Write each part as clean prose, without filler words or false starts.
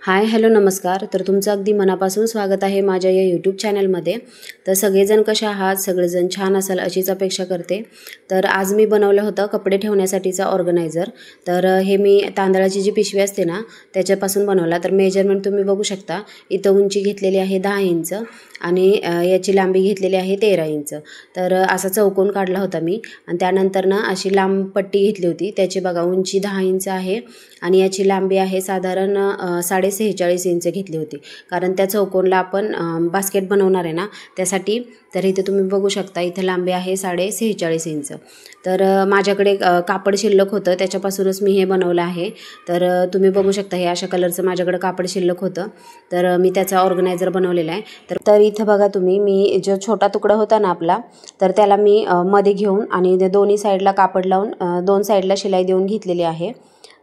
Hi hello नमस्कार। तर तुमचं अगदी मनापासून स्वागत आहे माझ्या या यूट्यूब चॅनलमध्ये। तर सगळेजण कसे आहात? सगळेजण छान असाल अशीच अपेक्षा करते। तर आज मी बनवलं होतं कपडे ठेवण्यासाठीचा ऑर्गनायझर। तर हे मी तांदळाची जी पिशवी असते ना त्याच्यापासून बनवला। तर मेजरमेंट तुम्ही बघू शकता, इथं उंची घेतलेली आहे 10 इंच आणि याची लांबी घेतलेली आहे 13 इंच। तर असा चौकोन काढला होता मी आणि त्यानंतर ना अशी लांब पट्टी घेतली होती। त्याची बघा उंची 10 इंच आहे आणि याची लांबी आहे साधारण 46 इंच घेतली होती, कारण त्या चौकोनला आपण बास्केट बनवणार आहे ना त्यासाठी। तर इथे तुम्ही बघू शकता, इथे लांबी आहे 46 इंच। तर माझ्याकडे कापड शिल्लक होतं त्याच्यापासूनच मी हे बनवलं आहे। तर तुम्ही बघू शकता हे अशा कलरचं माझ्याकडे कापड शिल्लक होतं, तर मी त्याचा ऑर्गनायझर बनवलेला आहे। तर इथे बघा तुम्ही, मी जो छोटा तुकडा होता ना आपला, तर त्याला मी मध्ये घेऊन आणि दोन्ही साईडला कापड लावून दोन साईडला शिलाई देऊन घेतलेली आहे।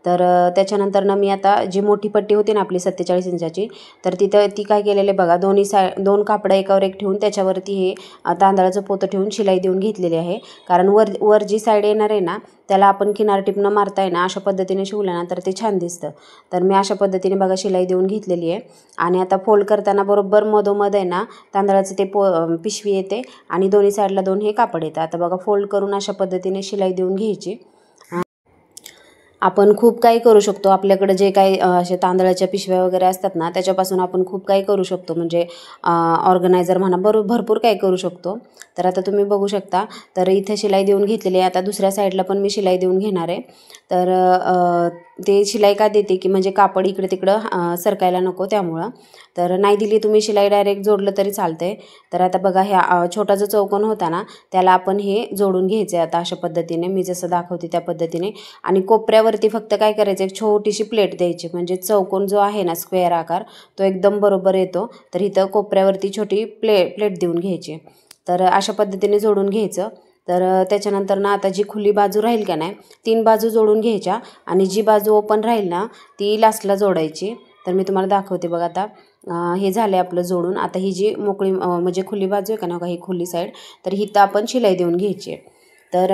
तर त्याच्यानंतर ना मी आता जी मोठी पट्टी होती ना आपली 47 इंचाची, तर तिथं ती काय केलेले बघा, दोन कापडं एकावर एक ठेवून त्याच्यावरती हे तांदळाचं पोतं ठेवून शिलाई देऊन घेतलेली आहे। कारण वर जी साईड येणार आहे ना त्याला आपण किनार टिप न मारता आहे ना अशा पद्धतीने शिवलं ना तर ते छान दिसतं। तर मी अशा पद्धतीने बघा शिलाई देऊन घेतलेली आहे आणि आता फोल्ड करताना बरोबर मधोमध आहे ना तांदळाचं ते पिशवी येते आणि दोन्ही साईडला दोन हे कापड येतं। आता बघा फोल्ड करून अशा पद्धतीने शिलाई देऊन घ्यायची। आपण खूप काही करू शकतो, आपल्याकडे जे काही असे तांदळाच्या पिशव्या वगैरे असतात ना त्याच्यापासून आपण खूप काही करू शकतो, म्हणजे ऑर्गनायझर म्हणा भरपूर काही करू शकतो। तर आता तुम्ही बघू शकता, तर इथे शिलाई देऊन घेतलेली आहे। आता दुसऱ्या साईडला पण मी शिलाई देऊन घेणार आहे। तर ते शिलाई का देते की म्हणजे कापड इकडे तिकडं सरकायला नको, त्यामुळं। तर नाही दिली तुम्ही शिलाई डायरेक्ट जोडलं तरी चालतंय। तर आता बघा ह्या छोटा जो चौकोन होता ना त्याला आपण हे जोडून घ्यायचं आहे आता अशा पद्धतीने, मी जसं दाखवते त्या पद्धतीने। आणि कोपऱ्यावरती फक्त काय करायचं, एक छोटीशी प्लेट द्यायची, म्हणजे चौकोन जो आहे ना स्क्वेअर आकार तो एकदम बरोबर येतो। तर इथं कोपऱ्यावरती छोटी प्लेट देऊन घ्यायची। तर अशा पद्धतीने जोडून घ्यायचं। तर त्याच्यानंतर ना आता जी खुली बाजू राहील का नाही, 3 बाजू जोडून घ्यायच्या आणि जी बाजू ओपन राहील ना ती लास्टला जोडायची। तर मी तुम्हाला दाखवते बघा आता। हे झालं आपलं जोडून। आता ही जी मोकळी म्हणजे खुली बाजू आहे का ना, ही खुली साईड, तर हिथं आपण शिलाई देऊन घ्यायची आहे। तर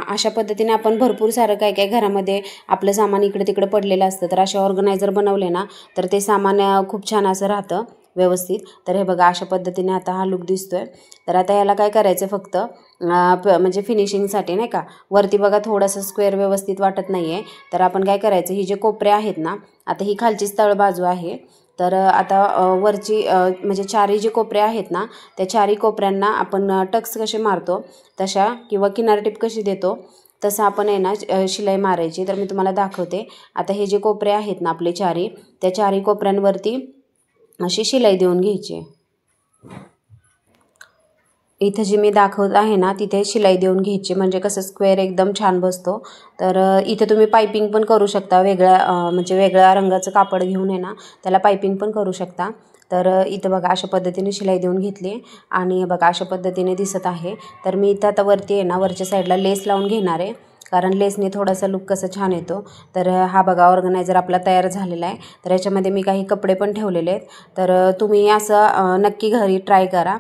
अशा पद्धतीने आपण भरपूर सारं काय काय घरामध्ये आपलं सामान इकडे तिकडे पडलेलं असतं, तर असे ऑर्गनायझर बनवले ना तर ते सामान खूप छान असं राहतं व्यवस्थित। तर हे बघा अशा पद्धतीने आता हा लुक दिसतोय। तर आता याला काय करायचं फक्त म्हणजे फिनिशिंगसाठी नाही का, वरती बघा थोडंसं स्क्वेअर व्यवस्थित वाटत नाही आहे, तर आपण काय करायचं, ही जे कोपरे आहेत ना, आता ही खालचीच तळ बाजू आहे। तर आता वरची म्हणजे चारी जे कोपरे आहेत ना त्या चारी कोपऱ्यांना आपण टक्स कसे मारतो तशा, किंवा किनार टिप कशी देतो तसं आपण आहे ना शिलाई मारायची। तर मी तुम्हाला दाखवते। आता हे जे कोपरे आहेत ना आपले चारी, त्या चारी कोपऱ्यांवरती अशी शिलाई देऊन घ्यायची। इथं जी मी दाखवत आहे ना तिथे शिलाई देऊन घ्यायची, म्हणजे कसं स्क्वेअर एकदम छान बसतो। तर इथे तुम्ही पायपिंग पण करू शकता, म्हणजे वेगळ्या रंगाचं कापड घेऊन आहे ना त्याला पायपिंग पण करू शकता। तर इथं बघा अशा पद्धतीने शिलाई देऊन घेतली आणि बघा अशा पद्धतीने दिसत आहे। तर मी इथं आता वरती आहे ना वरच्या साईडला लेस लावून घेणार आहे, कारण लेसने थोडासा लुक कसं छान येतो। तर हा बघा ऑर्गनायझर आपला तयार झालेला आहे। तर याच्यामध्ये मी काही कपडे पण ठेवलेले आहेत, तर तुम्ही असं नक्की घरी ट्राय करा।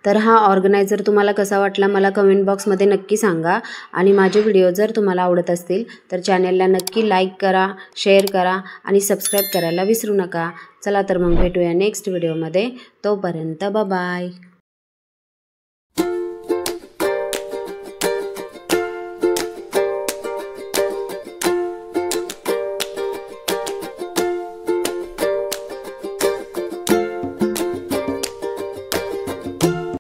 तर हा ऑर्गनायझर तुम्हाला कसा वाटला मला कमेंट बॉक्समध्ये नक्की सांगा। आणि माझे व्हिडिओ जर तुम्हाला आवडत असतील तर चॅनलला नक्की लाईक करा, शेअर करा आणि सबस्क्राईब करायला विसरू नका। चला तर मग भेटूया नेक्स्ट व्हिडिओमध्ये, तोपर्यंत बाय बाय।